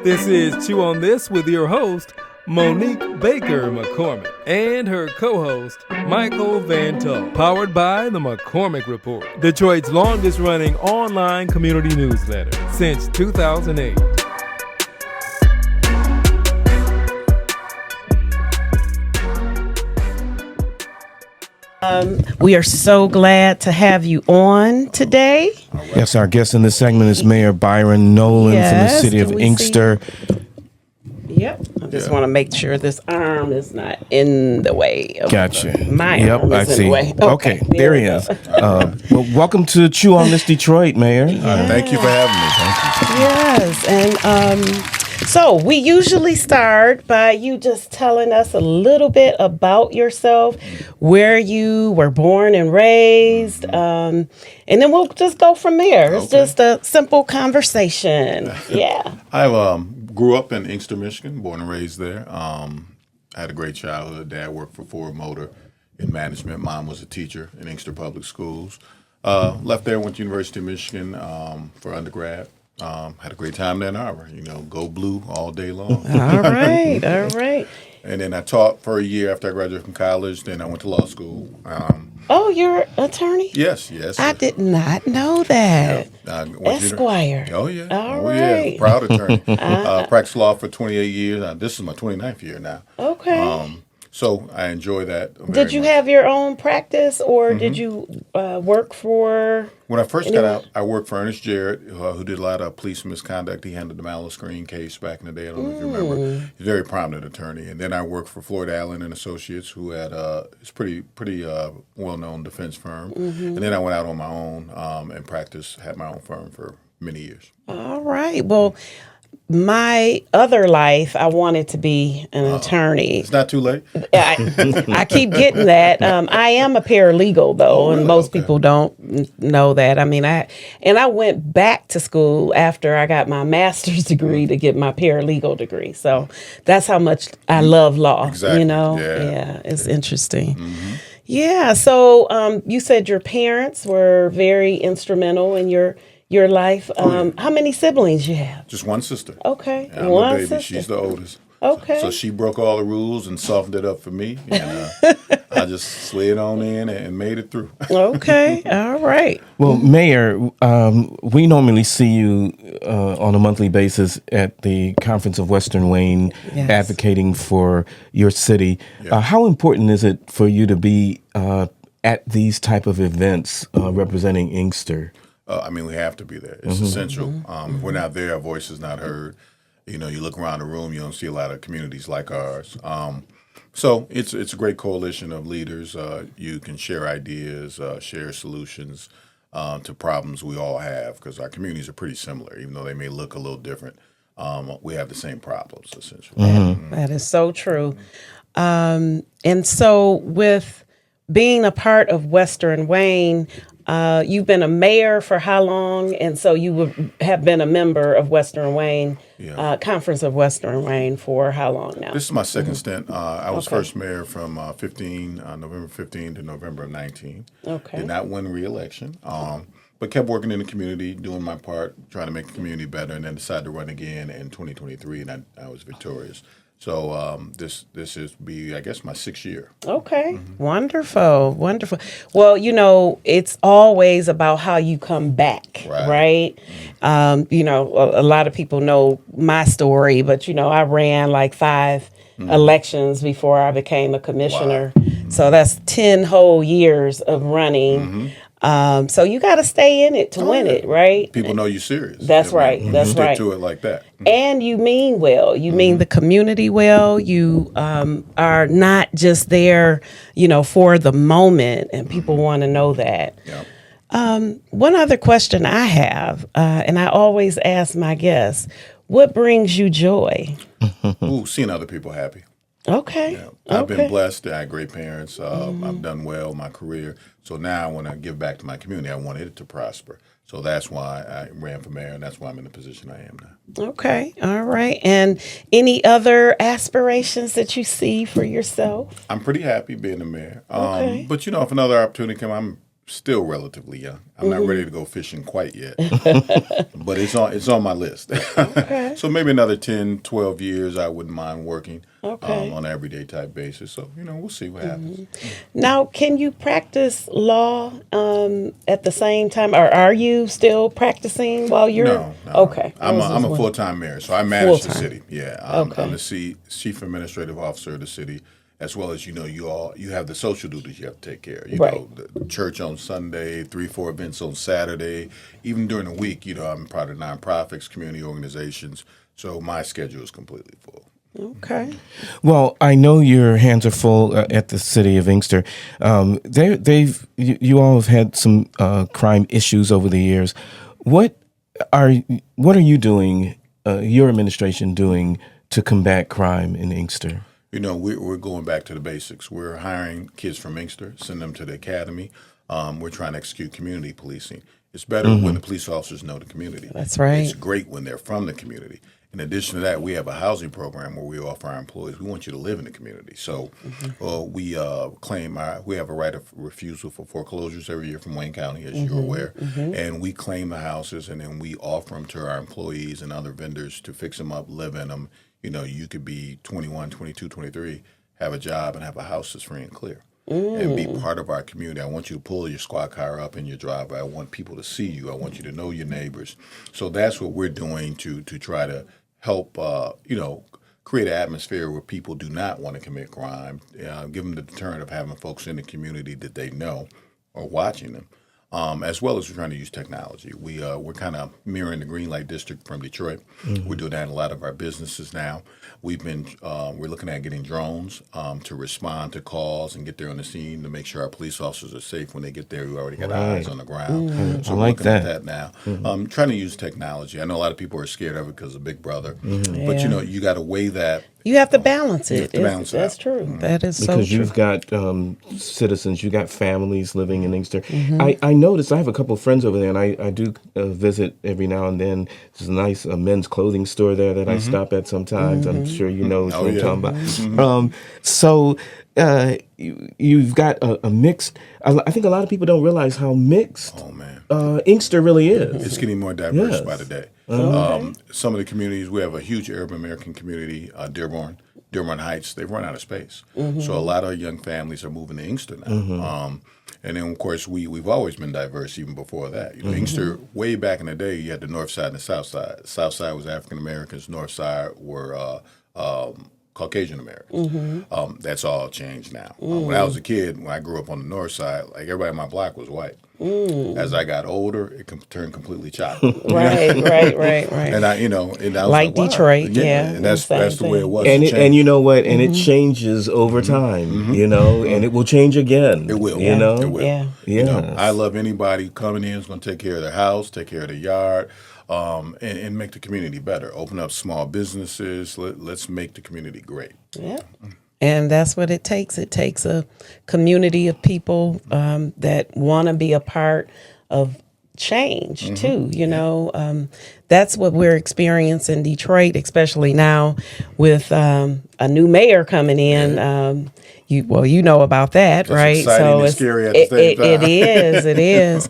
This is Chew on This with your host, Monique Baker McCormick, and her co-host, Michael Van Tull. Powered by the McCormick Report, Detroit's longest-running online community newsletter since 2008. We are so glad to have you on today. Yes, our guest in this segment is Mayor Byron Nolan from the city of Inkster. Yep. I just want to make sure this arm is not in the way. Gotcha. My arm is in the way. Okay, there he is. Well, welcome to Chew on This Detroit, Mayor. Thank you for having me. Thank you. Yes, and so we usually start by you just telling us a little bit about yourself, where you were born and raised, and then we'll just go from there. It's just a simple conversation. Yeah. I grew up in Inkster, Michigan, born and raised there. I had a great childhood. Dad worked for Ford Motor in management. Mom was a teacher in Inkster Public Schools. Left there, went to University of Michigan for undergrad. Had a great time there in Ann Arbor. Go blue all day long. All right, all right. And then I taught for a year after I graduated from college. Then I went to law school. Oh, you're an attorney? Yes. I did not know that. Esquire. Oh, yeah. All right. right. Proud attorney. Practiced law for 28 years. This is my 29th year now. Okay. So I enjoy that very Did you much. have your own practice, or did you work for? When I first got out, I worked for Ernest Jarrett, who did a lot of police misconduct. He handled the Mallow Screen case back in the day. I don't know if you remember. He's a very prominent attorney. And then I worked for Floyd Allen and Associates, who had it's pretty well-known defense firm. And then I went out on my own and practiced, had my own firm for many years. All right. Well, my other life, I wanted to be an attorney. It's not too late. I keep getting that. I am a paralegal, though, and most people don't know that. I mean, I went back to school after I got my master's degree to get my paralegal degree. So that's how much I love law. Exactly. Yeah, it's interesting. Yeah. So you said your parents were very instrumental in your life. How many siblings you have? Just one sister. Okay. And I'm one the baby. sister. She's the oldest. Okay. So she broke all the rules and softened it up for me. And I just slid on in and made it through. Okay. All right. Well, Mayor, we normally see you on a monthly basis at the Conference of Western Wayne advocating for your city. Yeah. How important is it for you to be at these type of events representing Inkster? We have to be there. It's essential. If we're not there, our voice is not heard. You look around the room, you don't see a lot of communities like ours. So it's a great coalition of leaders. You can share ideas, share solutions to problems we all have, because our communities are pretty similar, even though they may look a little different. We have the same problems, essentially. That is so true. And so with being a part of Western Wayne, you've been a mayor for how long? And so you would have been a member of Western Wayne, Conference of Western Wayne for how long now? This is my second stint. I was first mayor from November 15 to November of 19. Okay. Did not win re-election, but kept working in the community, doing my part, trying to make the community better, and then decided to run again in 2023, and I was victorious. So this is I guess, my 6th year. Okay. Wonderful. Well, it's always about how you come back, right? A lot of people know my story, but, I ran like 5 elections before I became a commissioner. Wow. So that's 10 whole years of running. So you got to stay in it to win it, right? People know you're serious. That's right. That's stick right. to it like that. And you mean well. You mean the community well. You are not just there, for the moment, and people want to know that. Yep. One other question I have, and I always ask my guests, what brings you joy? Seeing other people happy. Okay. Yeah. I've been blessed. I had great parents. I've done well in my career. So now I want to give back to my community. I want it to prosper. So that's why I ran for mayor, and that's why I'm in the position I am now. Okay. All right. And any other aspirations that you see for yourself? I'm pretty happy being the mayor. Okay. But, if another opportunity comes, I'm still relatively young. I'm not ready to go fishing quite yet, but it's on my list. Okay. So maybe another 10, 12 years, I wouldn't mind working Okay. on an everyday type basis. So, we'll see what happens. Now, can you practice law at the same time, or are you still practicing while you're? No. Okay. I'm a full-time mayor, so I manage the Full-time. city. Yeah. I'm Okay. the chief administrative officer of the city, as well as, you have the social duties you have to take care of. Right. The church on Sunday, 3-4 events on Saturday. Even during the week, I'm part of nonprofits, community organizations. So my schedule is completely full. Okay. Well, I know your hands are full at the city of Inkster. You all have had some crime issues over the years. What are you doing? Your administration doing to combat crime in Inkster? We're going back to the basics. We're hiring kids from Inkster, send them to the academy. We're trying to execute community policing. It's better when the police officers know the community. That's right. It's great when they're from the community. In addition to that, we have a housing program where we offer our employees, we want you to live in the community. So we have a right of refusal for foreclosures every year from Wayne County, as you're aware. And we claim the houses, and then we offer them to our employees and other vendors to fix them up, live in them. You could be 21, 22, 23, have a job, and have a house that's free and clear. And be part of our community. I want you to pull your squad car up in your driveway. I want people to see you. I want you to know your neighbors. So that's what we're doing to try to help, create an atmosphere where people do not want to commit crime. Give them the deterrent of having folks in the community that they know are watching them. As well as we're trying to use technology. We're kind of mirroring the Green Light District from Detroit. We're doing that in a lot of our businesses now. We're looking at getting drones to respond to calls and get there on the scene to make sure our police officers are safe when they get there. We already got eyes on the ground. So I we're like looking at that. that now. Trying to use technology. I know a lot of people are scared of it because of Big Brother, but Yeah. you got to weigh that. You have to balance it. That's out. true. That is Because so true. you've got citizens, you got families living in Inkster. I noticed, I have a couple of friends over there, and I do visit every now and then. There's a nice men's clothing store there that I stop at sometimes. I'm sure you know what I'm talking about. So you've got a mixed, I think a lot of people don't realize how mixed Inkster really is. It's getting more diverse by the day. Some of the communities, we have a huge Arab American community, Dearborn Heights. They've run out of space. So a lot of young families are moving to Inkster now. And then, of course, we've always been diverse even before that. Inkster, way back in the day, you had the north side and the south side. South side was African Americans. North side were Caucasian Americans. That's all changed now. When I was a kid, when I grew up on the north side, like everybody on my block was white. As I got older, it turned completely chocolate. Right. And I was Like wow. Detroit, yeah. And that's the way it was. And you know what? And it changes over time, and it will change again. It will. You know? It will. Yeah. I love anybody coming in who's going to take care of their house, take care of their yard, and make the community better. Open up small businesses. Let's make the community great. Yeah. And that's what it takes. It takes a community of people that want to be a part of change too. That's what we're experiencing in Detroit, especially now with a new mayor coming in. You know about that, That's right? exciting and scary at the same time. It is.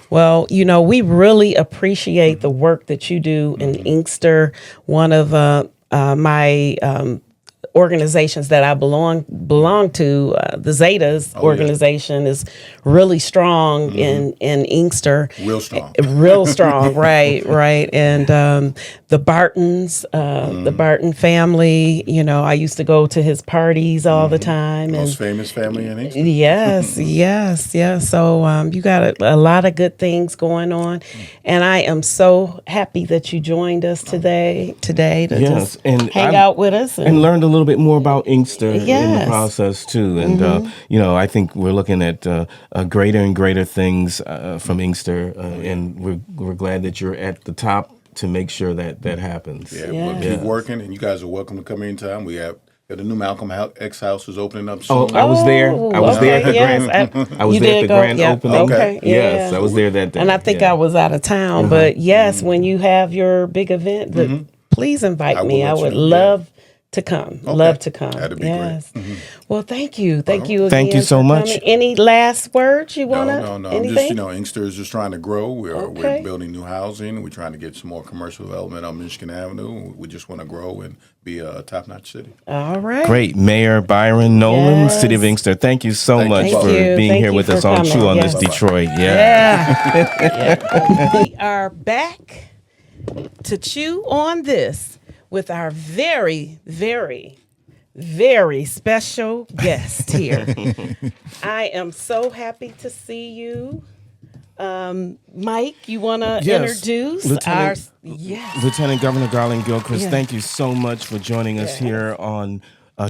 Well, we really appreciate the work that you do in Inkster. One of my organizations that I belong to, the Zetas organization, is really strong in Inkster. Real strong. Real strong, right. And the Bartons, the Barton family, I used to go to his parties all the time. Most famous family in Inkster. Yes. So you got a lot of good things going on. And I am so happy that you joined us today to just hang out with us. And learned a little bit more about Inkster in the Yes. process too. And I think we're looking at greater and greater things from Inkster, and we're glad that you're at the top to make sure that happens. We'll keep working, and you guys are welcome to come anytime. We have the new Malcolm X House is opening up soon. I was there. I was there at the grand. I was You there at did the go? grand Yeah. opening. Okay. Yes, Yeah. I was there that day. And I think I was out of town. But yes, when you have your big event, please invite me. I would love to come. Love to come. That'd be yes. great. Well, thank you. Thank you again. Thank you so for much. coming. Any last words you want to? No. I'm Anything? just, Inkster is just trying to grow. We're Okay. building new housing. We're trying to get some more commercial development on Michigan Avenue. We just want to grow and be a top-notch city. All right. Great. Mayor Byron Nolan, Yes. City of Inkster, thank you so Thank much you. for Thank you. being Thank here you with for us on coming. Chew on Yes. This Detroit. Yeah. We are back to chew on this with our very, very, very special guest here. I am so happy to see you. Mike, you want to introduce Lieutenant Governor Garland Gilchrist, Yeah. thank you so much for joining us here on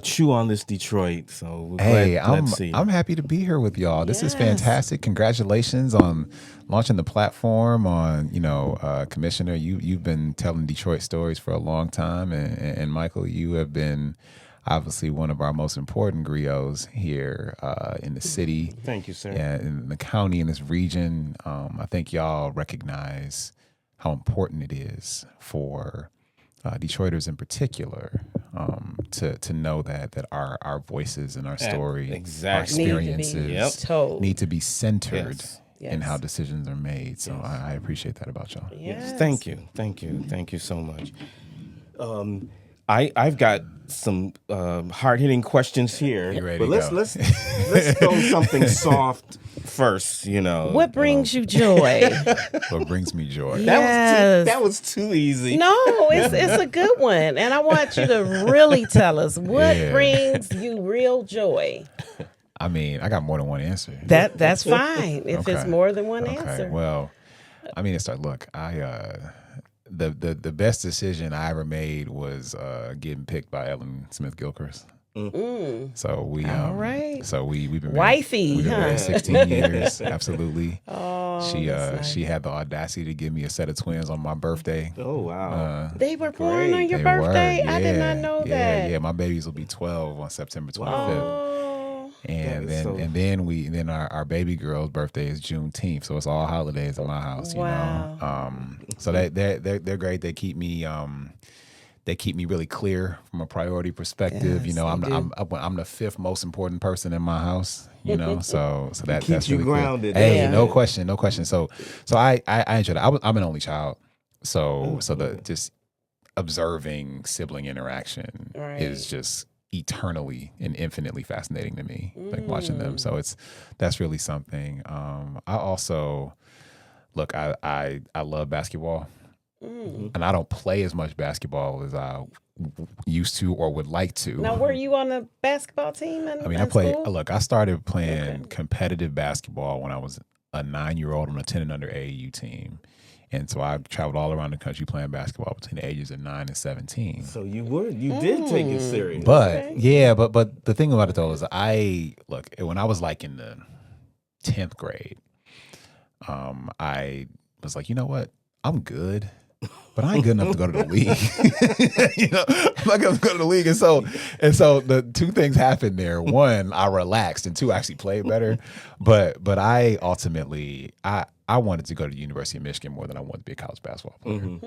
Chew on This Detroit. So we're Hey, glad to see you. I'm happy to be here with y'all. This is Yes. fantastic. Congratulations on launching the platform. On Commissioner, you've been telling Detroit stories for a long time, and Michael, you have been obviously one of our most important griots here in the city. Thank you, sir. And in the county, in this region. I think y'all recognize how important it is for Detroiters in particular to know that our voices and our story, exactly. our Need to be experiences told. need to be centered Yes. in Yes. how decisions are made. So I appreciate that about y'all. Yes. Thank you so much. I've got some hard-hitting questions here, You ready but to let's go? let's go something soft first. What brings you joy? What brings me joy? That was too easy. No, it's a good one. And I want you to really tell us what Yeah. brings you real joy. I mean, I got more than one answer. That's fine if it's Okay. more than one Okay. answer. Well, I mean, look, the best decision I ever made was getting picked by Ellen Smith Gilchrist. So we All right. So we've been Wifey, We've been huh? married 16 years. Absolutely. Oh, She that's she had the audacity to give me a set of twins on my birthday. Oh wow. They were born on your They birthday? were, I did yeah, not know yeah, that. Yeah, my babies will be 12 on September 25th. Oh, And That is then our baby girl's birthday is Juneteenth, so it's all holidays at my house. Wow. So they're great. They keep me really clear from a priority perspective. Yes, I'm they do. I'm the fifth most important person in my house. So that's Keeps you really cool. grounded. Hey, Yeah. no question. So I enjoyed it. I'm an only child, so the just observing sibling interaction Right. is just eternally and infinitely fascinating to me, like watching them. So that's really something. I also look, I love basketball, and I don't play as much basketball as I used to or would like to. now were you on the basketball team? I started playing competitive basketball when I was a 9-year-old on a 10 and under AAU team. And so I traveled all around the country playing basketball between the ages of 9 and 17. So you did take it serious. But but the thing about it though is when I was like in the 10th grade, I was like, you know what? I'm good, but I ain't good enough to go to the league. I'm not gonna go to the league. And so the two things happened there. One, I relaxed, and two, I actually played better. But I ultimately I wanted to go to the University of Michigan more than I wanted to be a college basketball player.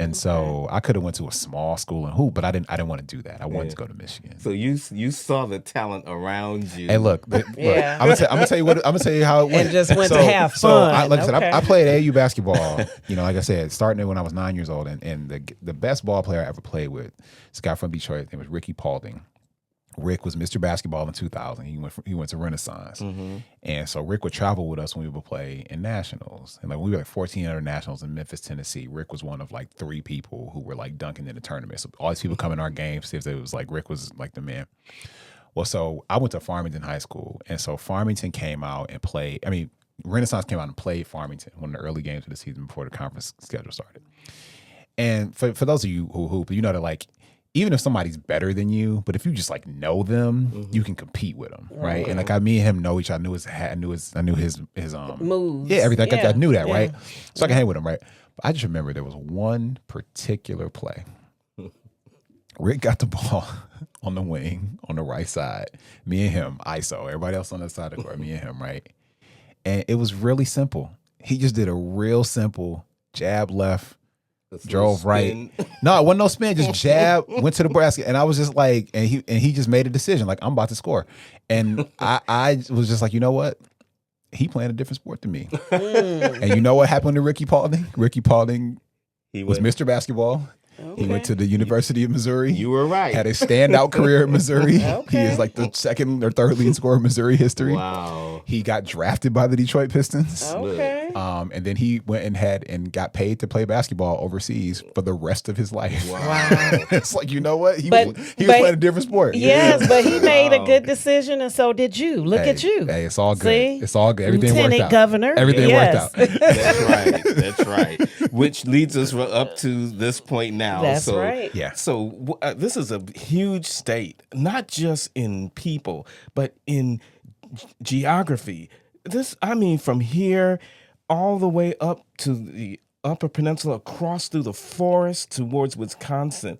And so I could have went to a small school and hoop, but I didn't want to do that. I wanted to go to Michigan. So you saw the talent around you. Hey, look, Yeah. I'm gonna tell you how it went. And just went to have So fun. like I said, Okay. I played AAU basketball. Like I said, starting when I was 9 years old, and the best ball player I ever played with, this guy from Detroit, his name was Ricky Paulding. Rick was Mr. Basketball in 2000. He went to Renaissance, and so Rick would travel with us when we would play in nationals. And we were like 14 other nationals in Memphis, Tennessee. Rick was one of like 3 people who were like dunking in the tournament. So all these people come in our games. It was like Rick was like the man. Well, so I went to Farmington High School, and so Farmington came out and played. I mean, Renaissance came out and played Farmington, one of the early games of the season before the conference schedule started. And for those of you who hoop, you know that like, even if somebody's better than you, but if you just like know them, you can compete with them, right? And like me and him know each other. I knew his hat, I knew his moves. yeah, everything. I knew that, Yeah. right? So I can hang with him, right? But I just remember there was one particular play. Rick got the ball on the wing on the right side. Me and him, ISO. Everybody else on the side of the court, me and him, right? And it was really simple. He just did a real simple jab left, drove right. No, it wasn't no spin. Just jab, went to the basket, and I was just like, and he just made a decision, like I'm about to score, and I was just like, you know what? He playing a different sport than me, and you know what happened to Ricky Paulding? Ricky Paulding was Mr. Basketball. Okay. He went to the University of Missouri. You were right. Had a standout career in Missouri. He is like the second or third leading scorer in Missouri history. Wow. He got drafted by the Detroit Pistons. Okay. And then he went and got paid to play basketball overseas for the rest of his life. Wow. It's like, you know what? He was playing a different sport. Yes, but he made a good decision, and so did you. Look at you. Hey, it's all good. See? It's all good. Everything Lieutenant worked out. Governor. Everything worked out. That's right. That's right. Which leads us up to this point now. That's right. Yeah. So this is a huge state, not just in people, but in geography. From here all the way up to the Upper Peninsula, across through the forest towards Wisconsin.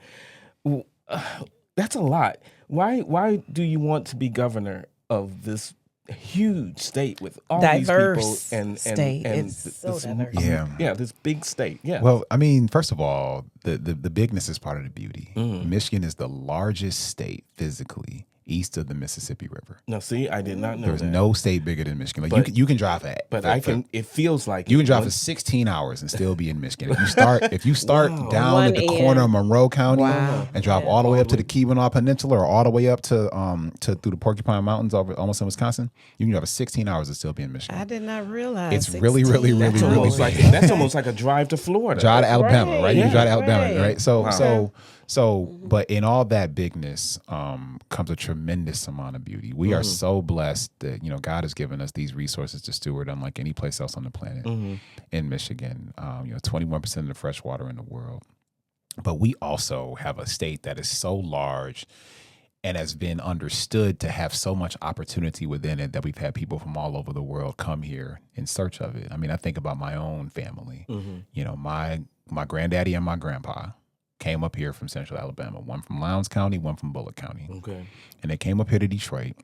That's a lot. Why do you want to be governor of this huge state with all diverse these people and state? and It's so this, diverse. this big state. Yeah. Well, I mean, first of all, the bigness is part of the beauty. Mm-hmm. Michigan is the largest state physically east of the Mississippi River. No, see, I did not know There's that. no state bigger than Michigan. Like But- you can drive that. But it feels like You can drive one- for 16 hours and still be in Michigan. If you start Wow. down One at the end. corner of Monroe County Wow. and drive all the way up to the Keweenaw Peninsula or all the way up to through the Porcupine Mountains over almost in Wisconsin, you can drive for 16 hours and still be in Michigan. I did not realize. It's really, really, 16. really, That's really almost big. like that's almost like a drive to Florida. Drive to Alabama, right. right? You Yeah, drive to Alabama, right. right? So, Wow. but in all that bigness comes a tremendous amount of beauty. We are so blessed that God has given us these resources to steward, unlike any place else on the planet. In Michigan, 21% of the fresh water in the world, but we also have a state that is so large and has been understood to have so much opportunity within it that we've had people from all over the world come here in search of it. I mean, I think about my own family. My granddaddy and my grandpa came up here from Central Alabama, one from Lowndes County, one from Bullock County. Okay. And they came up here to Detroit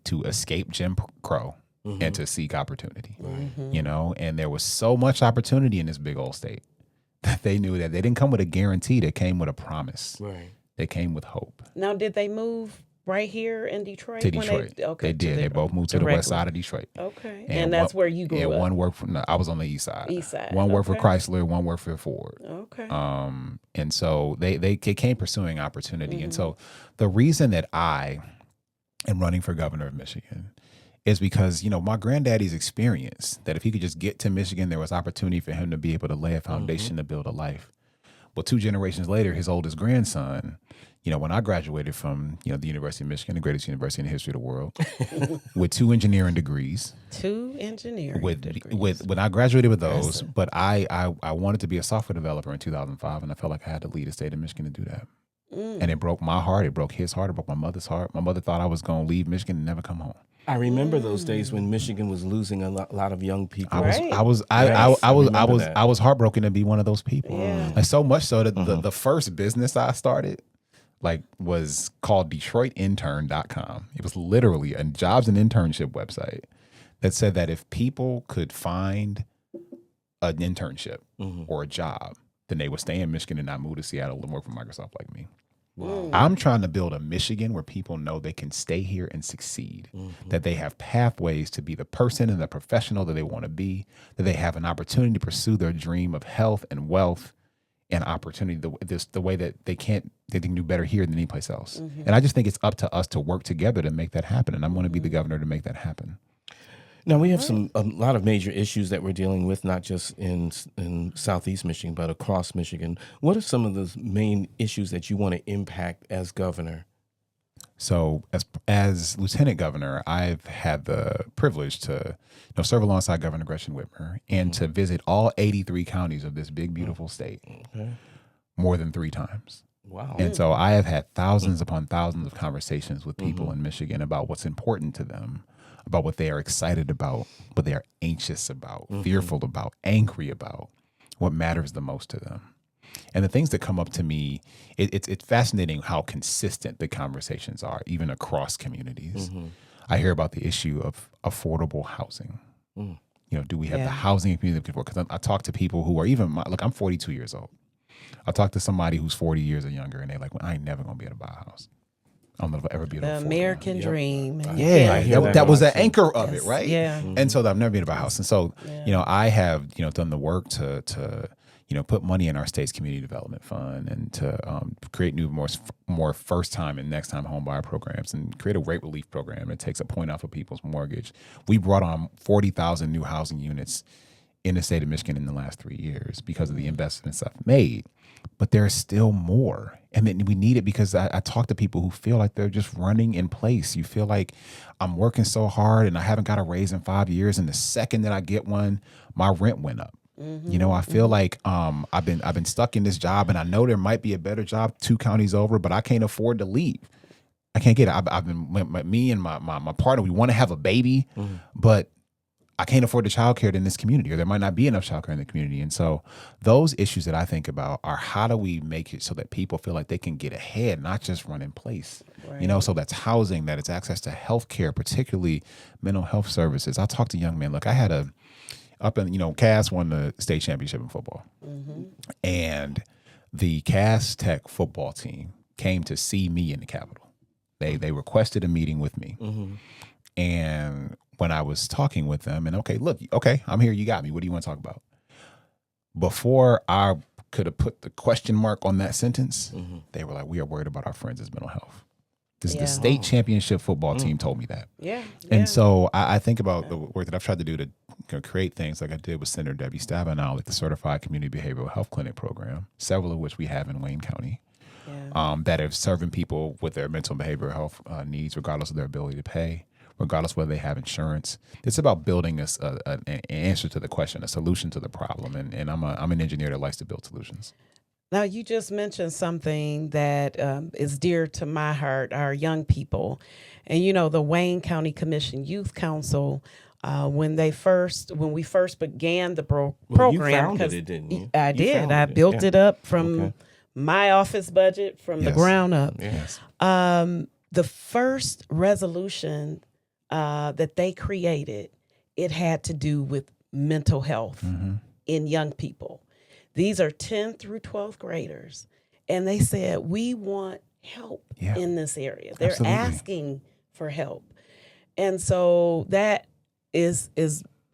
to escape Jim Crow and to seek opportunity. And there was so much opportunity in this big old state that they knew that they didn't come with a guarantee, they came with a promise. Right. They came with hope. Now, did they move right here in Detroit? To when Detroit. They They did. They both moved to the west side of Detroit. Okay. And that's where you grew up? One worked for, I was on the east side. East side, One worked for okay. Chrysler, one worked for Ford. Okay. And so they came pursuing opportunity. And so Mm-hmm. the reason that I am running for governor of Michigan is because, my granddaddy's experience that if he could just get to Michigan, there was opportunity for him to be able to lay a foundation to build a life. Well, 2 generations later, his oldest grandson, when I graduated from, the University of Michigan, the greatest university in the history of the world, with 2 engineering degrees. 2 engineering degrees. When I graduated with those, but I wanted to be a software developer in 2005, and I felt like I had to lead the state of Michigan to do that. And it broke my heart. It broke his heart. It broke my mother's heart. My mother thought I was going to leave Michigan and never come home. I remember those days when Michigan was losing a lot of young people. I was heartbroken to be one of those people. Yeah. And so much so that the first business I started was called DetroitIntern.com. It was literally a jobs and internship website that said that if people could find an internship or a job, then they would stay in Michigan and not move to Seattle and work for Microsoft like me. Wow. I'm trying to build a Michigan where people know they can stay here and succeed, that they have pathways to be the person and the professional that they want to be, that they have an opportunity to pursue their dream of health and wealth and opportunity the way that they can do better here than any place else. And I just think it's up to us to work together to make that happen. And I'm going to be the governor to make that happen. Now, we have a lot of major issues that we're dealing with, not just in Southeast Michigan, but across Michigan. What are some of the main issues that you want to impact as governor? So as lieutenant governor, I've had the privilege to serve alongside Governor Gretchen Whitmer and to visit all 83 counties of this big, beautiful state more than 3 times. Wow. And so I have had thousands upon thousands of conversations with people in Michigan about what's important to them, about what they are excited about, what they are anxious about, fearful about, angry about, what matters the most to them. And the things that come up to me, it's fascinating how consistent the conversations are, even across communities. I hear about the issue of affordable housing. Do we have the housing community? Because I talk to people who are I'm 42 years old. I talked to somebody who's 40 years or younger, and they're like, well, I ain't never going to be able to buy a house. I don't know if I'll ever be able to The afford one. American dream. Yeah, I hear that was a the lot, too. anchor of it, right? Yeah. And so I've never been to a house. And so, I have, done the work to put money in our state's community development fund and to create new, more first time and next time home buyer programs and create a rate relief program that takes a point off of people's mortgage. We brought on 40,000 new housing units in the state of Michigan in the last 3 years because of the investments I've made. But there's still more. And then we need it because I talk to people who feel like they're just running in place. You feel like I'm working so hard and I haven't got a raise in 5 years. And the second that I get one, my rent went up. I feel like I've been stuck in this job, and I know there might be a better job 2 counties over, but I can't afford to leave. I can't get it. I've been me and my partner. We want to have a baby, but I can't afford the childcare in this community, or there might not be enough childcare in the community. And so those issues that I think about are how do we make it so that people feel like they can get ahead, not just run in place. Right. So that's housing, that it's access to health care, particularly mental health services. I talk to young men. Look, I had Cass won the state championship in football. And the Cass Tech football team came to see me in the Capitol. They requested a meeting with me. And when I was talking with them, and okay, I'm here, you got me. What do you want to talk about? Before I could have put the question mark on that sentence, they were like, we are worried about our friends' mental health. The state championship football team told me that. Yeah. And so I think about the work that I've tried to do to create things like I did with Senator Debbie Stabenow, like the Certified Community Behavioral Health Clinic program, several of which we have in Wayne County, that are serving people with their mental and behavioral health needs, regardless of their ability to pay, regardless whether they have insurance. It's about building an answer to the question, a solution to the problem. And I'm an engineer that likes to build solutions. Now, you just mentioned something that is dear to my heart, our young people. And, the Wayne County Commission Youth Council, when we first began the program. You founded it, didn't you? I did. I built it up from my office budget from the ground up. Yes. The first resolution that they created, it had to do with mental health in young people. These are 10 through 12th graders. And they said, we want help in this area. They're asking for help. And so that is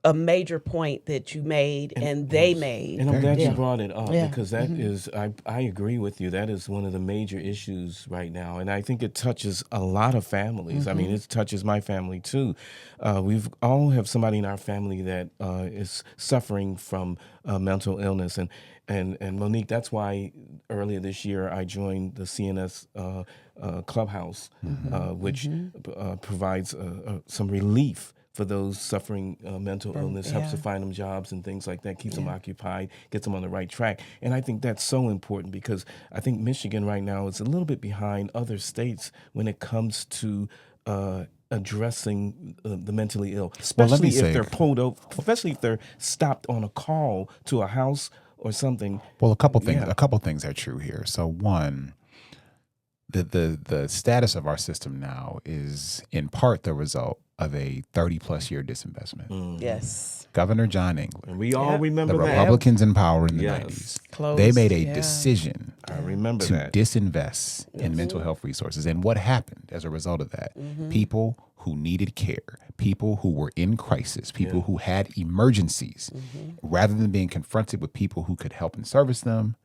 a major point that you made and they made. And I'm glad you brought it up because that is, I agree with you. That is one of the major issues right now. And I think it touches a lot of families. I mean, it touches my family too. We've all have somebody in our family that is suffering from mental illness. And Monique, that's why earlier this year I joined the CNS Clubhouse, which provides some relief for those suffering mental illness, helps to find them jobs and things like that, keeps them occupied, gets them on the right track. And I think that's so important because I think Michigan right now is a little bit behind other states when it comes to addressing the mentally ill, especially if they're pulled over, especially if they're stopped on a call to a house or something. Well, a couple things are true here. So one, the status of our system now is in part the result of a 30-plus year disinvestment. Yes. Governor John Engler. And we all remember the that. Republicans in power in the 90s. They made a decision to disinvest in mental health resources. And what happened as a result of that? People who needed care, people who were in crisis, people who had emergencies, rather than being confronted with people who could help and service them,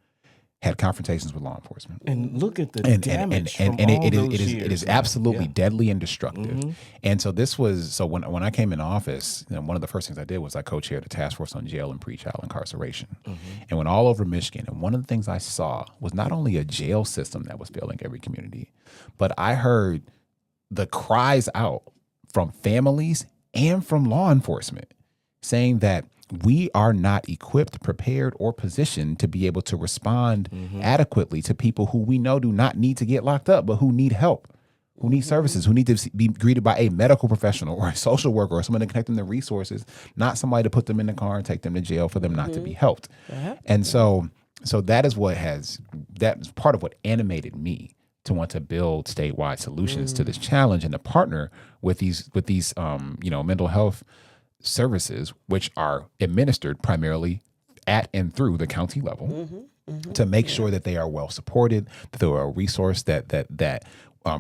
had confrontations with law enforcement. And look at the damage from and all those years. It is absolutely deadly and destructive. And so when I came in office, one of the first things I did was I co-chaired a task force on jail and pretrial incarceration. And went all over Michigan. And one of the things I saw was not only a jail system that was failing every community, but I heard the cries out from families and from law enforcement saying that we are not equipped, prepared, or positioned to be able to respond adequately to people who we know do not need to get locked up, but who need help, who need services, who need to be greeted by a medical professional or a social worker or someone to connect them to resources, not somebody to put them in the car and take them to jail for them not to be helped. And so that is that's part of what animated me to want to build statewide solutions to this challenge and to partner with these mental health services, which are administered primarily at and through the county level, to make sure that they are well supported, that they are a resource, that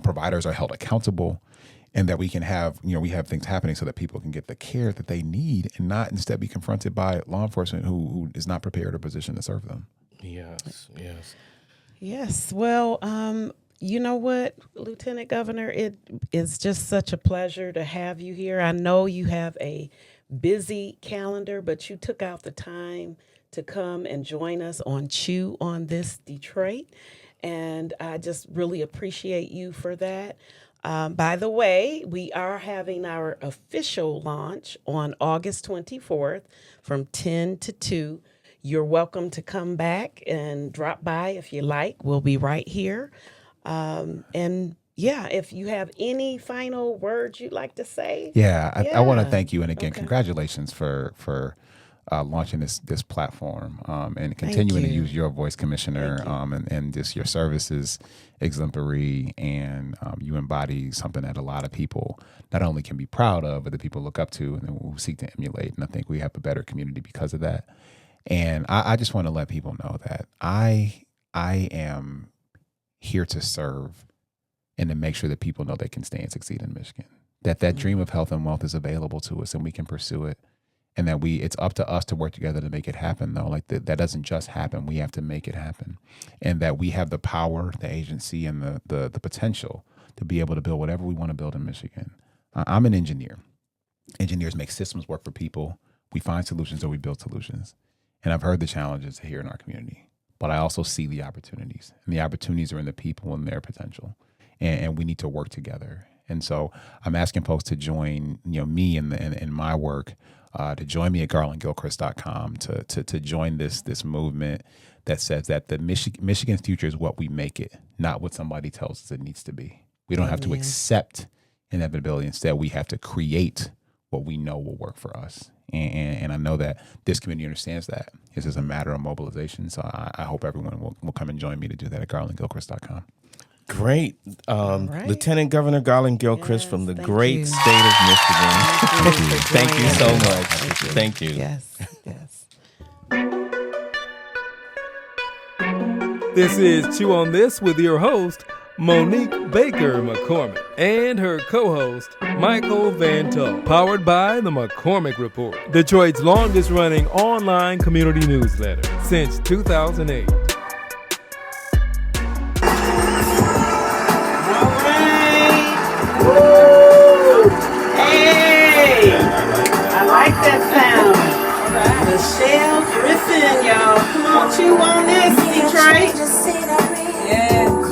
providers are held accountable, and that we can have, we have things happening so that people can get the care that they need and not instead be confronted by law enforcement who is not prepared or positioned to serve them. Yes, yes. Yes. Well, you know what, Lieutenant Governor, it is just such a pleasure to have you here. I know you have a busy calendar, but you took out the time to come and join us on Chew on This Detroit. And I just really appreciate you for that. By the way, we are having our official launch on August 24th from 10 to 2. You're welcome to come back and drop by if you like. We'll be right here. And yeah, if you have any final words you'd like to say. I want to thank you. And again, congratulations for launching this platform and continuing to use your voice, Commissioner, and just your services exemplary, and you embody something that a lot of people not only can be proud of, but that people look up to and who seek to emulate. And I think we have a better community because of that. And I just want to let people know that I am here to serve and to make sure that people know they can stay and succeed in Michigan, that dream of health and wealth is available to us and we can pursue it. And that it's up to us to work together to make it happen, though. Like that doesn't just happen. We have to make it happen. And that we have the power, the agency, and the potential to be able to build whatever we want to build in Michigan. I'm an engineer. Engineers make systems work for people. We find solutions or we build solutions. And I've heard the challenges here in our community. But I also see the opportunities. And the opportunities are in the people and their potential. And we need to work together. And so I'm asking folks to join me in my work, to join me at garlandgilchrist.com, to join this movement that says that the Michigan's future is what we make it, not what somebody tells us it needs to be. We don't have to accept inevitability. Instead, we have to create what we know will work for us. And I know that this community understands that. This is a matter of mobilization. So I hope everyone will come and join me to do that at garlandgilchrist.com. Great. Right. Lieutenant Governor Garland Gilchrist from the thank great you. state of Michigan. Thank you so joining us. much. Thank you. Yes, yes. This is Chew on This with your host, Monique Baker McCormick, and her co-host, Michael Van Tull. Powered by the McCormick Report, Detroit's longest-running online community newsletter since 2008. Hey, I like that sound. Michelle Griffin, y'all. Come on, chew on this, Detroit.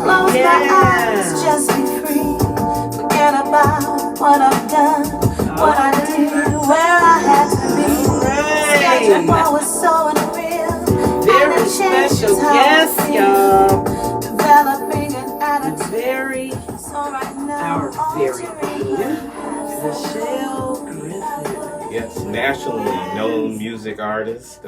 Close my eyes, just be free. Forget about what I've done, what I did, where I had to be. Sketching what was so unreal. Very and it changes special how I guest, feel. y'all. Developing an attitude. Very, So right now, our very altering own Michelle Griffin. Yes, nationally known music artist,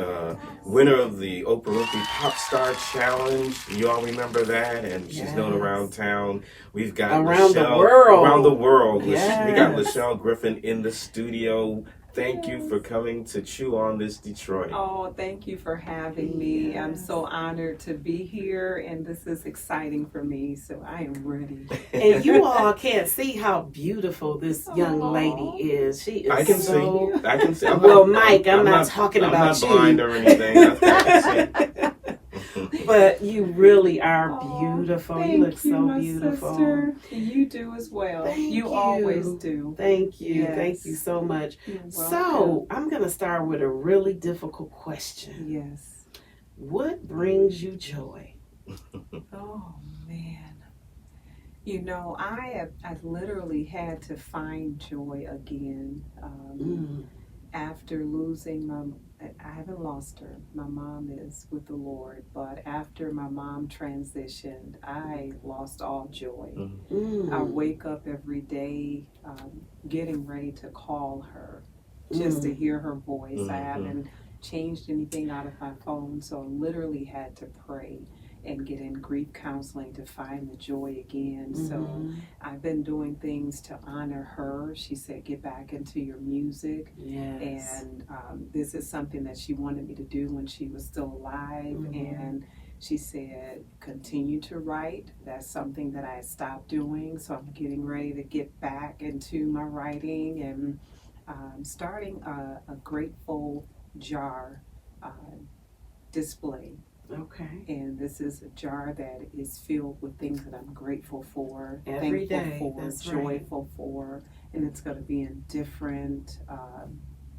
winner of the Oprah Winfrey Pop Star Challenge. You all remember that? And she's known around town. We've got Around the Lachelle, world. Around the world. Yes. We got Lachelle Griffin in the studio. Thank you for coming to Chew on This Detroit. Oh, thank you for having me. I'm so honored to be here, and this is exciting for me, so I am ready. And you all can't see how beautiful this young lady is. She is I can so... see. I can see. Well, Mike, I'm not talking about you. I'm not blind or anything. I can see. But you really are beautiful. Thank You look so my beautiful. Sister. You do as well. Thank you always do. Thank you. Yes. Thank you so much. You're welcome. So, I'm going to start with a really difficult question. Yes. What brings you joy? Oh man. You know, I literally had to find joy again after losing I haven't lost her. My mom is with the Lord, but after my mom transitioned, I lost all joy. I wake up every day getting ready to call her just to hear her voice. I haven't changed anything out of my phone, so I literally had to pray and get in grief counseling to find the joy again. So I've been doing things to honor her. She said, get back into your music. Yes. And this is something that she wanted me to do when she was still alive. And she said, continue to write. That's something that I stopped doing. So I'm getting ready to get back into my writing and starting a grateful jar display. Okay. And this is a jar that is filled with things that I'm grateful for, Every thankful day, for, that's right. joyful for. And it's going to be in different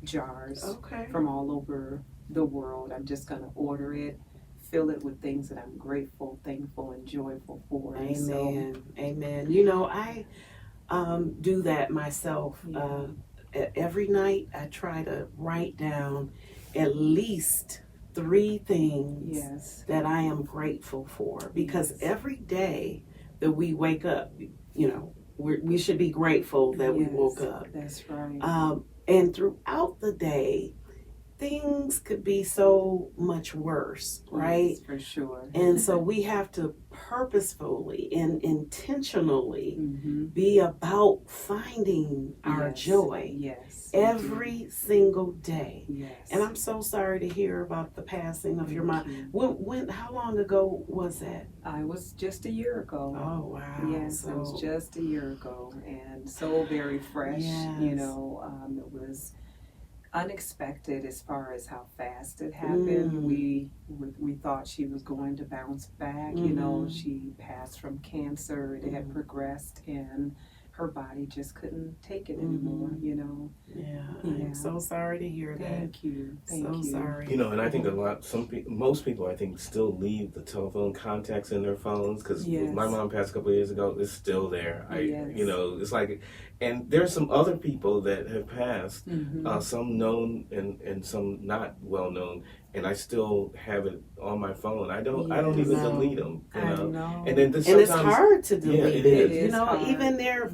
jars Okay. from all over the world. I'm just going to order it, fill it with things that I'm grateful, thankful, and joyful for. And so, Amen. Amen. You know, I do that myself. Yeah. Every night I try to write down at least 3 things yes. that I am grateful for, because Yes. every day that we wake up, you know, we should be grateful that we Yes, woke up. That's right. And throughout the day, things could be so much worse, right? Yes, for sure. And so we have to purposefully and intentionally Mm-hmm. be about finding our Yes. joy Yes. every single day. Yes. And I'm so sorry to hear about the passing of your mom. Thank you. How long ago was that? I was just a year ago. Oh, wow. Yes, it was So- just a year ago, and so very fresh. Yes. You know, it was unexpected as far as how fast it happened. Mm. We thought she was going to bounce back. You know, Mhm. she passed from cancer. It had Mhm. progressed, and her body just couldn't take it anymore. Mhm. You know. Yeah, Yeah. I'm so sorry to hear that. Thank you. Thank So you. sorry. You know, and I think most people, I think, still leave the telephone contacts in their phones, because Yes. my mom passed a couple of years ago. It's still there. Yes. You know, it's like, and there's some other people that have passed, Mhm. some known and some not well known, and I still have it on my phone. I don't even Yes. delete them. You I know? know. And then And sometimes, it's hard to delete it it. is. You It is know, hard. even their,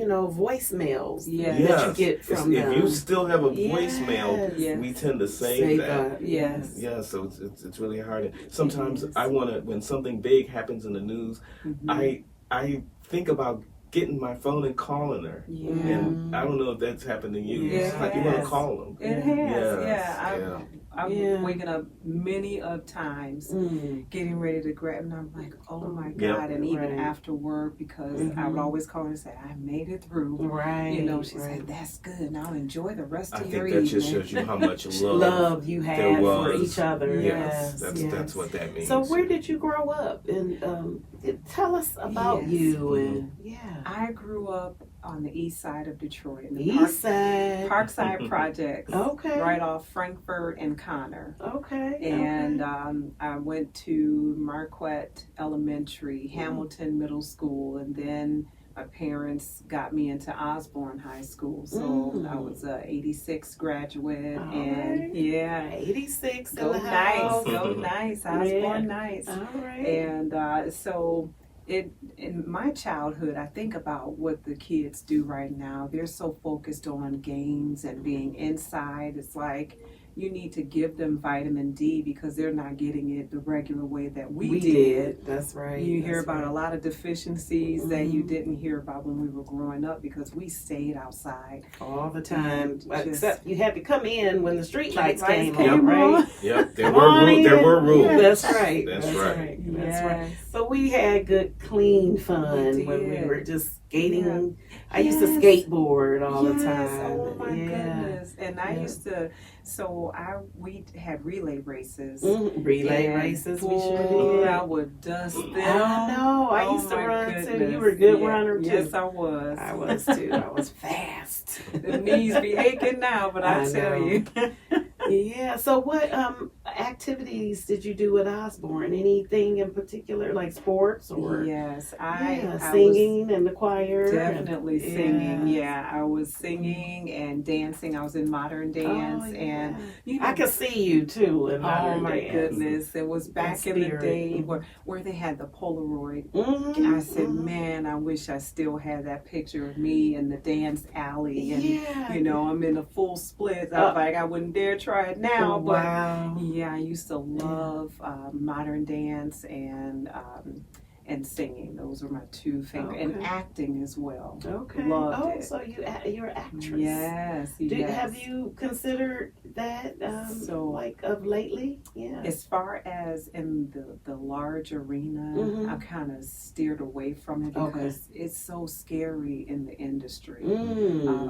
voicemails Yes. that you get from them. If you still have a voicemail, Yes. we tend to save that. Yes. Yeah, so it's really hard. Sometimes It is. I want to, when something big happens in the news, Mhm. I think about getting my phone and calling her. Yeah. And I don't know if that's happened to you. It's Yeah. like you want to Yes. call them. It has, Yes, yeah. I'm Yeah. waking up many of times Mm. getting ready to grab, and I'm like, oh my Yep. God. And even Right. after work, because I would Mhm. always call her and say, I made it through. Right. You know, she right. said, that's good. Now enjoy the rest I of your think that evening. just shows you how much love, Love you there have for was. each other. Yes, Yes, that's what that means. So where did you grow up? And tell us about Yes. you. And yeah, I grew up on the east side of Detroit, in the East Side. Parkside Projects, Okay. right off Frankfurt and Connor. Okay. And okay. I went to Marquette Elementary, Hamilton Middle School, and then my parents got me into Osborne High School. So I was a 86 graduate, All and right. yeah, 86 go in the nice, house. go nice, Osborne Yeah. nice. All right. And so in my childhood, I think about what the kids do right now. They're so focused on games and being inside. It's like you need to give them vitamin D because they're not getting it the regular way that we did. That's right. You hear That's about right. a lot of deficiencies that you Mhm. didn't hear about when we were growing up because we stayed outside. all the time. Just- Except you had to come in when the street lights Lights came came on, on. right? Yep, there Come were on there in. were rules. That's right. That's That's right. right. That's right. Yes. So we had good, clean fun We when we did. were just skating. Yeah. I used to Yes. skateboard all the Yes, time. oh my Yeah. goodness. And I Yeah. used to, we had relay races. Relay And races, we boy, sure did. I would dust them. I know. I used to my run too. goodness. You were a good Yeah. runner too. Yes, I was. I was too. I was fast. The knees be aching now, but I tell know. you. Yeah. So what activities did you do at Osborne? Anything in particular, like sports or Yes, I was singing in the choir? definitely and- singing. Yeah, I was singing and dancing. I was in modern dance, Oh, yeah. and you know, I could see you too in oh modern my dance. goodness, it was back in the spirit. day where they had the Polaroid. Mhm, I said, mhm. man, I wish I still had that picture of me in the dance alley, and Yeah. you know, I'm in a full split. I was like, I wouldn't dare try it now, but wow. yeah, I used to love modern dance, and and singing. Those were my two favorite, and acting as well. Okay. Loved it. So you're an actress. Yes. Have you considered that like of lately? Yeah. As far as in the large arena, I kind of steered away from it because it's so scary in the industry.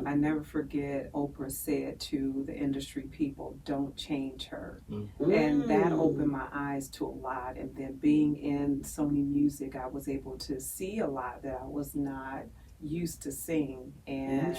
I never forget Oprah said to the industry people, "Don't change her," and that opened my eyes to a lot. And then being in Sony Music, I was able to see a lot that I was not used to seeing, and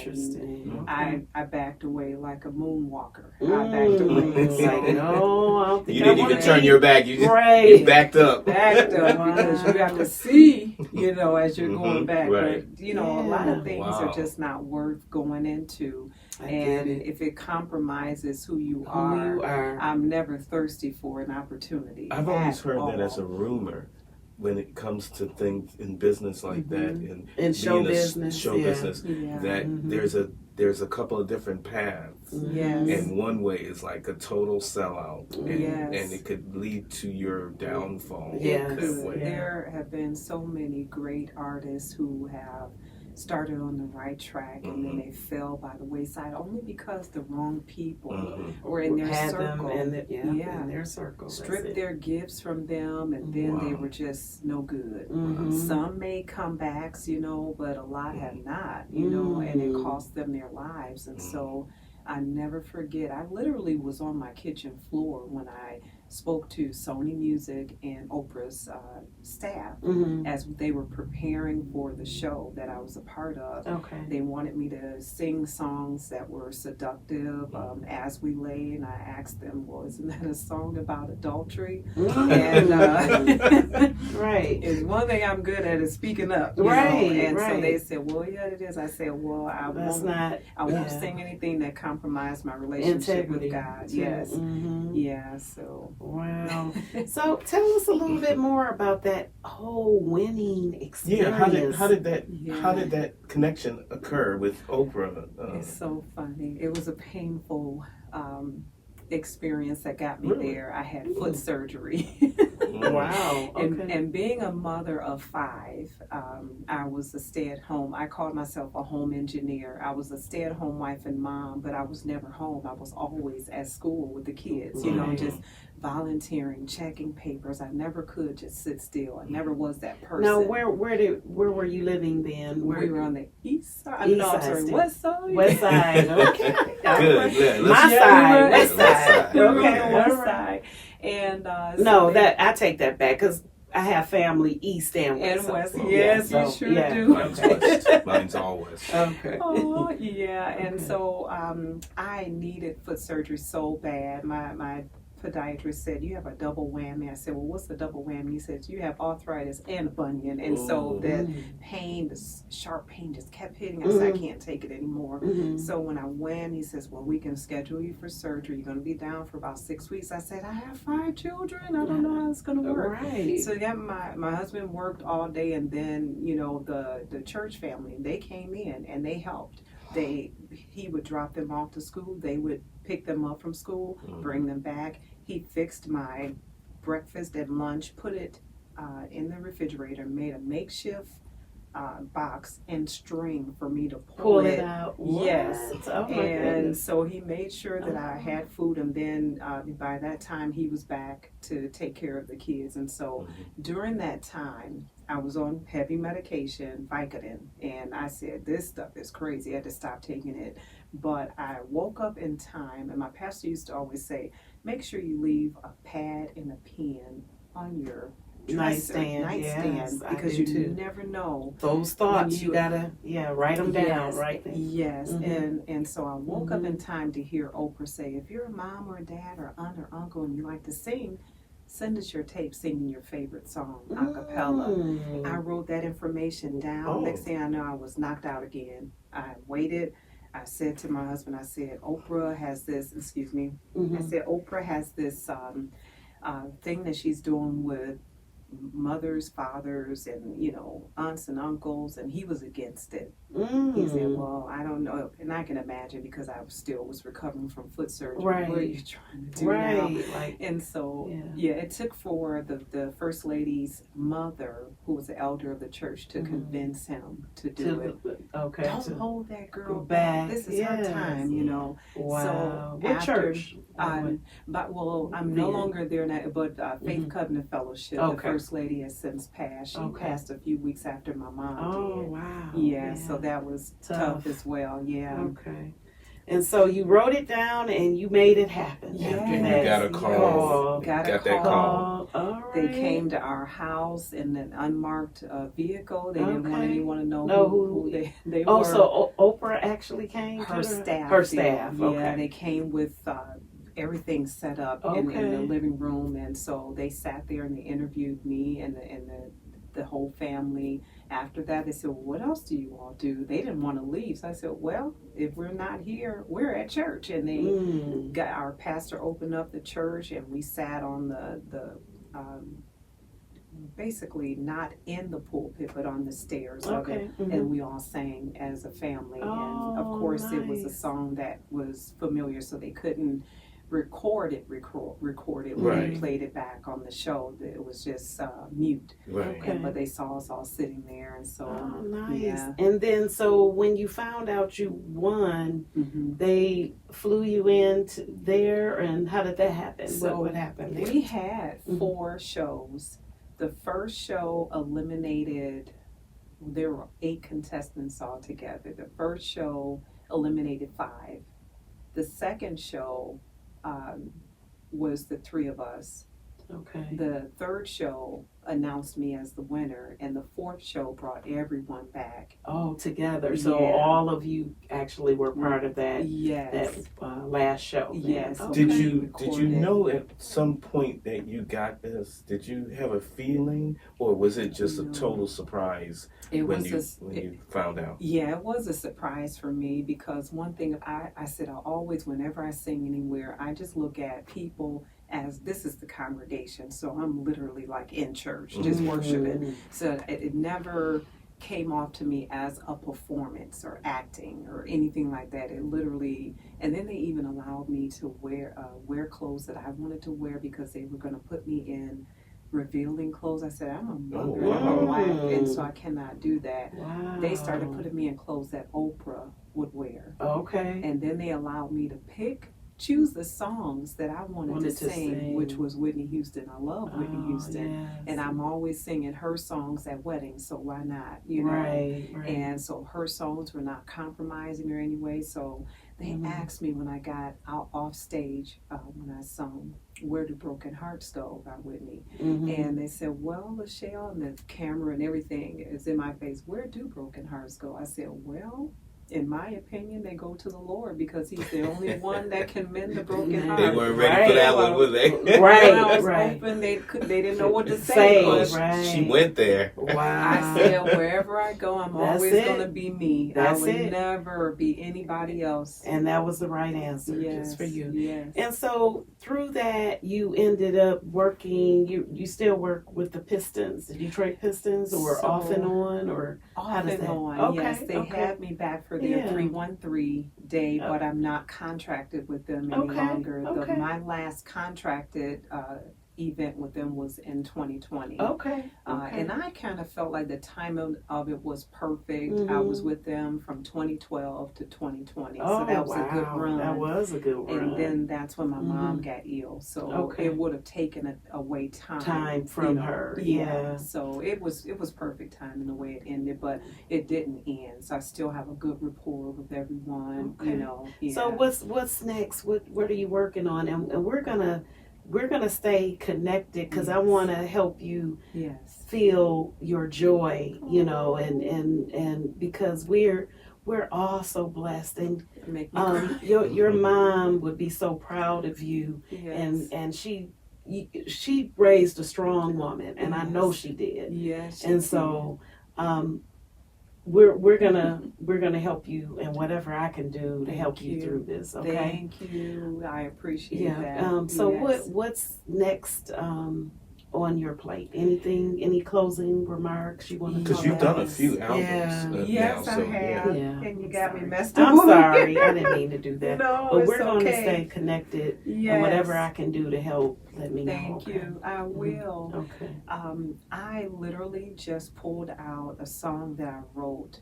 I backed away like a moonwalker. I backed away. It's like, no, I don't think you didn't even turn your back. You just you backed up. Because you have to see, as you're going back. Right. But a lot of things are just not worth going into. If it compromises who you are, I'm never thirsty for an opportunity. I've always heard that as a rumor. When it comes to things in business like that, in show business, that there's a couple of different paths, and one way is like a total sellout, and it could lead to your downfall. There have been so many great artists who have started on the right track and then they fell by the wayside only because the wrong people were in their circle. In their circle. Stripped their gifts from them, and then they were just no good. Some made comebacks, but a lot have not, and it cost them their lives. And so I never forget, I literally was on my kitchen floor when I spoke to Sony Music and Oprah's staff as they were preparing for the show that I was a part of. They wanted me to sing songs that were seductive, As We Lay, and I asked them, well, isn't that a song about adultery? And it's one thing I'm good at is speaking up. So they said, well, yeah, it is. I said, well, I won't sing anything that compromised my relationship with God. So wow. So tell us a little bit more about that whole winning experience. How did that connection occur with Oprah? It's so funny. It was a painful experience that got me there. I had foot surgery. Wow. And being a mother of 5, I was a stay-at-home. I called myself a home engineer. I was a stay-at-home wife and mom, but I was never home. I was always at school with the kids, just volunteering, checking papers. I never could just sit still. I never was that person. Now, where were you living then? We were on the east side. West side. West side. Okay. Good. Yeah. My side. West side. Okay. West side. And I take that back because I have family east and west. Yes, you sure do. Mine's west. Mine's all west. Okay. Oh, yeah. And so I needed foot surgery so bad. My podiatrist said, you have a double whammy. I said, well, what's the double whammy? He said, you have arthritis and a bunion. And so that pain, this sharp pain just kept hitting. I said, I can't take it anymore. So when I went, he says, well, we can schedule you for surgery. You're going to be down for about 6 weeks. I said, I have 5 children. I don't know how it's going to work. Right. So my husband worked all day, and then, the church family, they came in and they helped. He would drop them off to school. They would pick them up from school, bring them back. He fixed my breakfast and lunch, put it in the refrigerator, made a makeshift box and string for me to pull it out. Yes. Oh, and so he made sure that I had food, and then by that time he was back to take care of the kids. And so during that time, I was on heavy medication, Vicodin, and I said, this stuff is crazy. I had to stop taking it. But I woke up in time, and my pastor used to always say, make sure you leave a pad and a pen on your nightstand, yes, because you never know. Those thoughts, you gotta write them down, right? Yes, and so I woke up in time to hear Oprah say, if you're a mom or a dad or aunt or uncle and you like to sing, send us your tape singing your favorite song a cappella. I wrote that information down. Next thing I know, I was knocked out again. I waited. I said to my husband, I said, Oprah has this, I said, Oprah has this thing that she's doing with mothers, fathers, and aunts and uncles, and he was against it. He said, Mm. "Well, I don't know," and I can imagine because I was recovering from foot surgery. Right. What are you trying to do Right. now? Like, And so, yeah. it took for the first lady's mother, who was the elder of the church, to convince him to do it. Okay. Don't hold that girl back. back. This is Yes. her time, Wow. So What after, church? I'm no Then. longer there now, but Faith Covenant Fellowship. The Okay. first lady has since passed. She Okay. passed a few weeks after my mom Oh, did. wow. Yeah, so that was tough as well. Yeah. Okay. And so you wrote it down and you made it happen. Yes. After You that. got a call. Got a Got that call. call. All right. They came to our house in an unmarked vehicle. They didn't want Okay. anyone to know Know who they Oh, were. so Oprah actually came? Her to staff. Her did. staff. Yeah, Okay. they came with everything set up in the Okay. living room, and so they sat there and they interviewed me and the whole family. After that, they said, "Well, what else do you all do?" They didn't want to leave, so I said, "Well, if we're not here, we're at church." And they got our pastor opened up the church, and we sat on the basically not in the pulpit, but on the stairs of Okay. it, and we all sang as a family. And of Oh, course, it was a nice. song that was familiar, so they couldn't record it when Right. they played it back on the show. It was just mute. Right. Okay. But they saw us all sitting there, and so Oh, nice. yeah. And then, so when you found out you won, Mhm. they flew you in there, and how did that happen? So what happened there? We had 4 shows. The first show eliminated, there were 8 contestants altogether. The first show eliminated 5. The second show was the 3 of us. Okay. The third show announced me as the winner, and the fourth show brought everyone back. All together. So Yeah. all of you actually were part of that Yes. last show. then. Yes. Okay. Did you Recorded. know at some point that you got this? Did you have a feeling, or was it just a No. total surprise It when was you found out? Yeah, it was a surprise for me because one thing I said, I always, whenever I sing anywhere, I just look at people as this is the congregation. So I'm literally like in church, just worshiping. So it never came off to me as a performance or acting or anything like that. It literally, and then they even allowed me to wear clothes that I wanted to wear because they were going to put me in revealing clothes. I said, I'm a mother, Oh, I'm a wow. wife, and so I cannot do that. Wow. They started putting me in clothes that Oprah would wear. Okay. And then they allowed me to choose the songs that I wanted to sing, which was Whitney Houston. I love Whitney Houston. Yes. And I'm always singing her songs at weddings, so why not? You know? Right. And so her songs were not compromising or anyway. So they asked me when I got out off stage, when I sung "Where Do Broken Hearts Go" by Whitney, and they said, "Well, Lachelle," and the camera and everything is in my face. "Where do broken hearts go?" I said, "Well, in my opinion, they go to the Lord because He's the only one that can mend the broken heart." They weren't ready for that one, were they? Right, When I was right. open, they didn't know what to say. But right. She went there. Wow. I said, wherever I go, I'm That's always it. going to be me. That's I would it. never be anybody else. And that was the right answer, Yes, just for you. Yes. And so through that, you ended up working. You still work with the Pistons, the Detroit Pistons, or So, off and on, or how Off does and that? on, Okay, yes. They okay. had me back for their Yeah. 313 day, but I'm not contracted with them any Okay, longer. okay. My last contracted event with them was in 2020. Okay. And I kind of felt like the timing of it was perfect. I was with them from 2012 to 2020. Oh, So that was a good wow. run. That was a good run. And then that's when my mom got ill. So Okay. it would have taken away time from her. Yeah. So it was perfect timing the way it ended, but it didn't end. So I still have a good rapport with everyone. Okay. You know. Yeah. So what's next? What are you working on? And we're gonna stay connected because I want to help you Yes. feel your joy, you know, and because we're all so blessed, and Make me cry. your mom would be so proud of you, Yes. and she raised a strong woman, and I know she did, Yes. and so we're gonna help you, and whatever I can do to help you through this. Okay. Thank you. I appreciate that. So Yes. what's next on your plate? Anything? Any closing remarks you want to? Because you've done a few albums. Yes, now, I so, have. Yeah. And you got me messed up. I'm sorry, I didn't mean to do that. No, but it's we're going to okay. stay connected, Yes. and whatever I can do to help, let me know. Thank you. I will. Okay. I literally just pulled out a song that I wrote.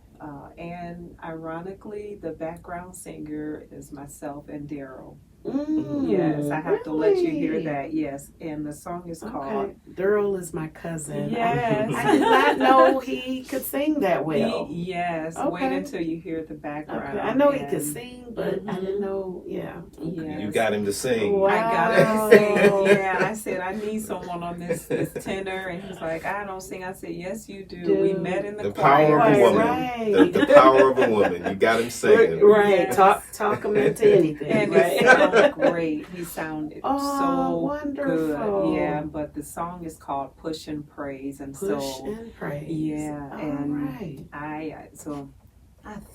And ironically, the background singer is myself and Daryl. Yes, I have to let you hear that. Yes, and the song is called Daryl is my cousin. Yes. I did not know he could sing that well. Yes, Okay. wait until you hear the background. Okay. I know he and- could sing, but I didn't know. Yeah. Yes. You got him to sing. Wow. I got him to sing. Yeah, I said I need someone on this tenor, and he's like, I don't sing. I said, yes, you do. We met in the power of a choir. woman. Right. The power of a woman. You got him singing. Right. Yes. Talk him into anything. And right? it sounded great. He sounded Oh, so wonderful. good. Yeah, but the song is called Push and Praise, and Push so and praise. yeah, All and right. I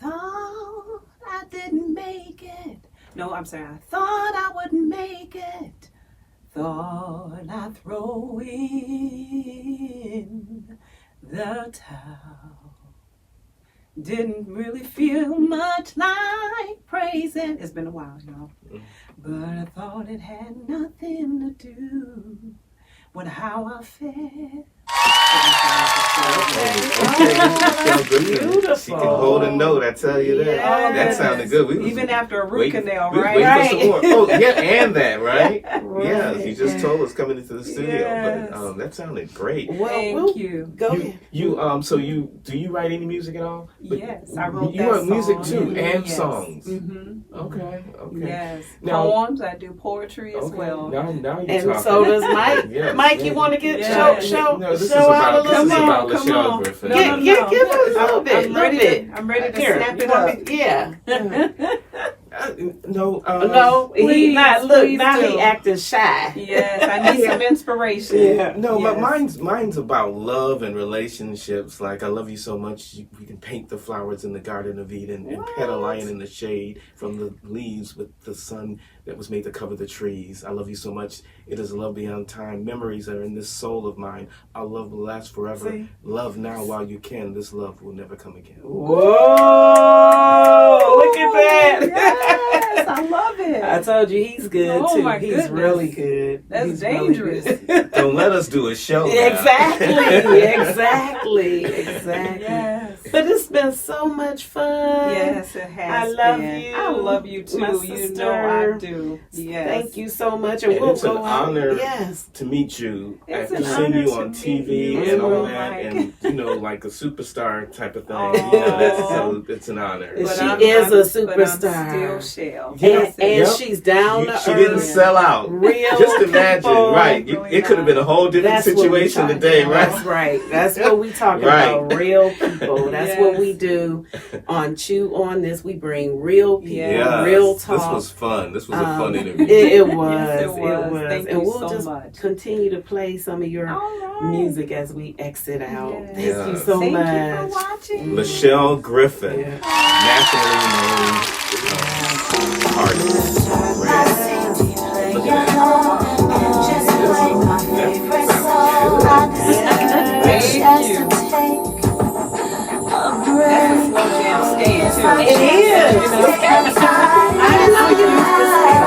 thought I didn't make it. No, I'm sorry. I thought I wouldn't make it. Thought I'd throw in the towel. Didn't really feel much like praising. It's been a while, y'all. But I thought it had nothing to do with how I felt. Beautiful. She can hold a note, I tell you that. Yes. That sounded good. We was Even after a root waiting- canal, we was right? waiting for some more. Oh, yeah, and that, right? Right. Yes, you just told us coming into the studio, Yes. but that sounded great. Well, Thank you. Go ahead. So do you write any music at all? But Yes, I wrote you that wrote music song. too, and Yes. songs. Mm-hmm. Okay. Yes. Now- Poems, I do poetry as Okay. well. Now you're And talking. so does Mike. Yes, Mike, yes. you want to get Yes. show No, this is show out a about little bit? about Come Lachelle on. Griffin. No, Give no, us a no. little bit. I'm ready to Here, snap you it want up. me- Yeah. No, No, he please, not. Look, please now do. he acting shy. Yes, I need some inspiration. Yeah. No, but Yes. mine's about love and relationships. Like, I love you so much, we can paint the flowers in the Garden of Eden and pet a lion in the shade from the leaves with the sun that was made to cover the trees. I love you so much, it is love beyond time. Memories are in this soul of mine. Our love will last forever. See? Love now while you can. This love will never come again. Whoa! Look at that. Yes, I love it. I told you he's good Oh, too. my He's goodness. really good. That's He's really dangerous. good. Don't let us do a show now. Exactly. Yes. But it's been so much fun. Yes, it has. I love been. you, I love you too. my You sister. know I do. Yes. Thank you so much, and And we'll it's an go out. honor Yes. to meet you It's after an seeing honor you to on meet TV you and all as that, well, and like a superstar type of thing. Oh. It's an honor. She I'm- is a but I'm superstar. still Shell. Yes. And Yep. she's down to She earth. didn't sell out. Real Just imagine, people. right? Really It could have been a whole different That's what we situation talking today, about. right? That's right. That's what we talking Right. about. Real people. That's Yes. what we do on Chew on This. We bring real people, Yes. real This talk. was fun. This was a fun interview. It was. Yes, It was. Thank and you we'll so just much. continue to play some of your All right. music as we exit out. Yes. Thank you Yes. so Thank much. you for watching. Lachelle Griffin, Yeah. nationally known artist. Look at that. Thank you. That's a slow jam skate too. It is. I didn't know you used to skate.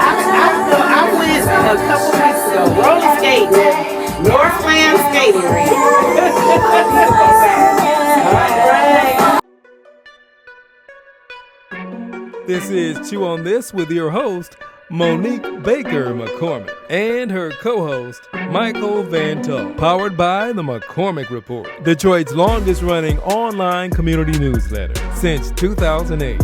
I went a couple weeks ago roller skating at Northland Skating Rink. This is Chew on This with your host, Monique Baker McCormick, and her co-host, Michael Van Tull. Powered by the McCormick Report, Detroit's longest running online community newsletter since 2008.